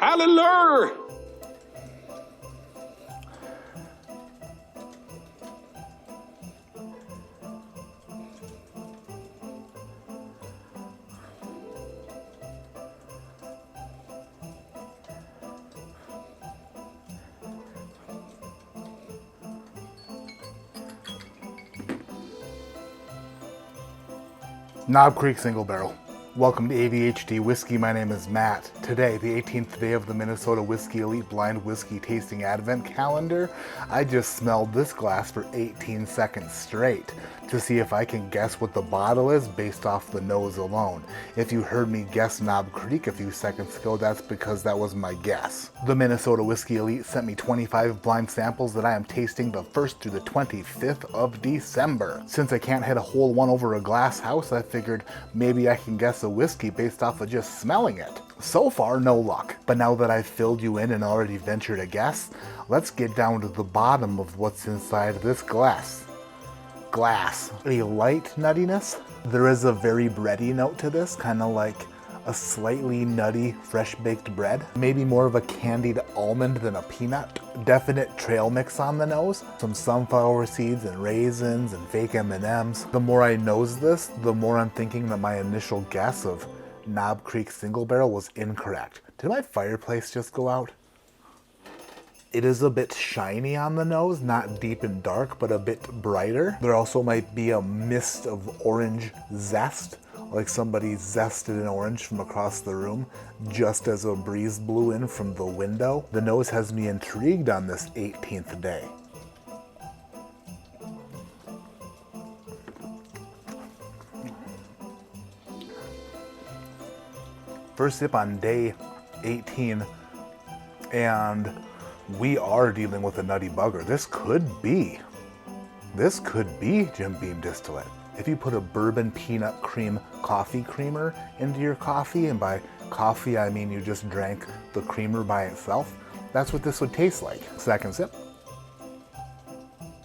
Hallelujah! Knob Creek Single Barrel. Welcome to ADHD Whiskey. My name is Matt. Today, the 18th day of the Minnesota Whiskey Elite Blind Whiskey Tasting Advent Calendar, I just smelled this glass for 18 seconds straight to see if I can guess what the bottle is based off the nose alone. If you heard me guess Knob Creek a few seconds ago, that's because that was my guess. The Minnesota Whiskey Elite sent me 25 blind samples that I am tasting the 1st through the 25th of December. Since I can't hit a whole one over a glass house, I figured maybe I can guess a whiskey based off of just smelling it. So far, no luck. But now that I've filled you in and already ventured a guess, let's get down to the bottom of what's inside this glass. A light nuttiness. There is a very bready note to this, kind of like a slightly nutty fresh baked bread. Maybe more of a candied almond than a peanut. Definite trail mix on the nose. Some sunflower seeds and raisins and fake M&Ms. The more I nose this, the more I'm thinking that my initial guess of Knob Creek Single Barrel was incorrect. Did my fireplace just go out? It is a bit shiny on the nose, not deep and dark, but a bit brighter. There also might be a mist of orange zest, like somebody zested an orange from across the room, just as a breeze blew in from the window. The nose has me intrigued on this 18th day. First sip on day 18, and we are dealing with a nutty bugger. This could be Jim Beam distillate. If you put a bourbon peanut cream coffee creamer into your coffee, and by coffee I mean you just drank the creamer by itself, that's what this would taste like. Second sip.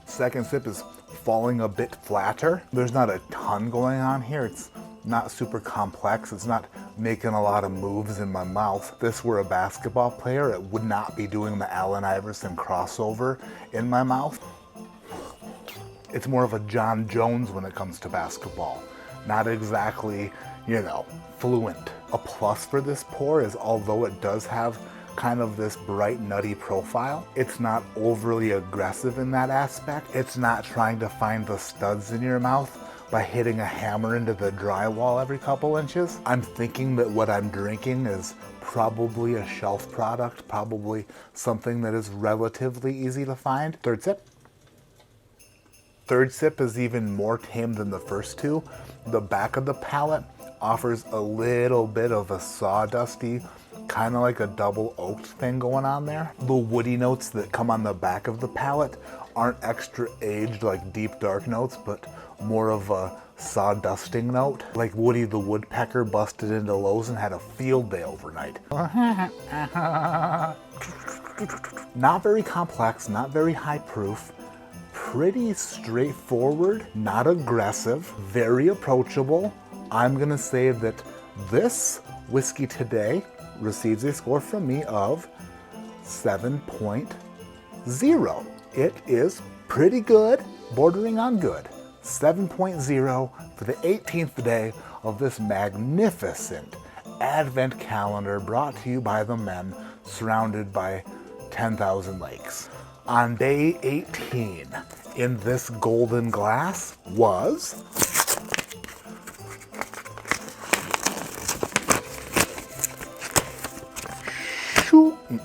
Second sip is falling a bit flatter. There's not a ton going on here. It's not super complex. It's not making a lot of moves in my mouth. If this were a basketball player, it would not be doing the Allen Iverson crossover in my mouth. It's more of a John Jones when it comes to basketball. Not exactly, fluent. A plus for this pour is, although it does have kind of this bright nutty profile, it's not overly aggressive in that aspect. It's not trying to find the studs in your mouth by hitting a hammer into the drywall every couple inches. I'm thinking that what I'm drinking is probably a shelf product, probably something that is relatively easy to find. Third sip. Third sip is even more tame than the first two. The back of the palate offers a little bit of a sawdusty, kind of like a double oaked thing going on there. The woody notes that come on the back of the palate aren't extra aged like deep dark notes, but more of a sawdusting note, like Woody the Woodpecker busted into Lowe's and had a field day overnight. Not very complex, not very high proof, pretty straightforward, not aggressive, very approachable. I'm gonna say that this whiskey today receives a score from me of 7.0. It is pretty good, bordering on good. 7.0 for the 18th day of this magnificent Advent calendar brought to you by the men, surrounded by 10,000 lakes. On day 18, in this golden glass was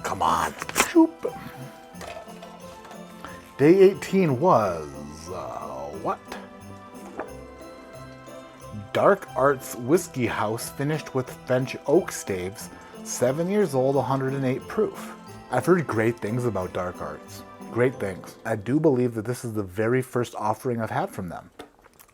come on, shoop. Day 18 was what? Dark Arts Whiskey House, finished with French oak staves, 7 years old, 108 proof. I've heard great things about Dark Arts. Great things. I do believe that this is the very first offering I've had from them.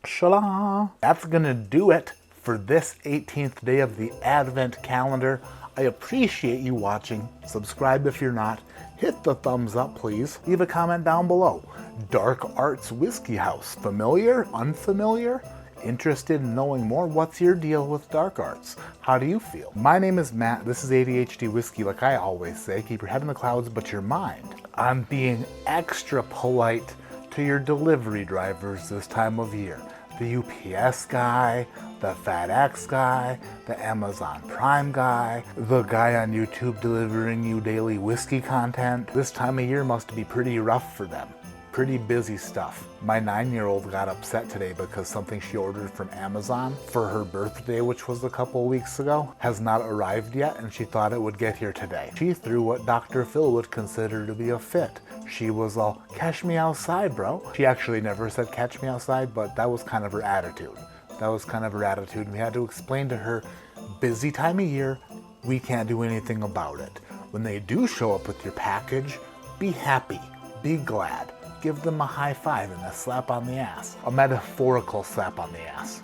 Shala! That's gonna do it for this 18th day of the Advent calendar. I appreciate you watching. Subscribe if you're not. Hit the thumbs up, please. Leave a comment down below. Dark Arts Whiskey House. Familiar? Unfamiliar? Interested in knowing more? What's your deal with dark arts? How do you feel? My name is Matt. This is ADHD Whiskey. Like I always say, keep your head in the clouds but your mind. I'm being extra polite to your delivery drivers this time of year. The UPS guy, the FedEx guy, the Amazon Prime guy, the guy on YouTube delivering you daily whiskey content. This time of year must be pretty rough for them. Pretty busy stuff. My 9-year-old got upset today because something she ordered from Amazon for her birthday, which was a couple weeks ago, has not arrived yet, and she thought it would get here today. She threw what Dr. Phil would consider to be a fit. She was all, "Catch me outside, bro." She actually never said "catch me outside," but that was kind of her attitude. We had to explain to her, busy time of year, we can't do anything about it. When they do show up with your package, be happy, be glad. Give them a high five and a slap on the ass. A metaphorical slap on the ass.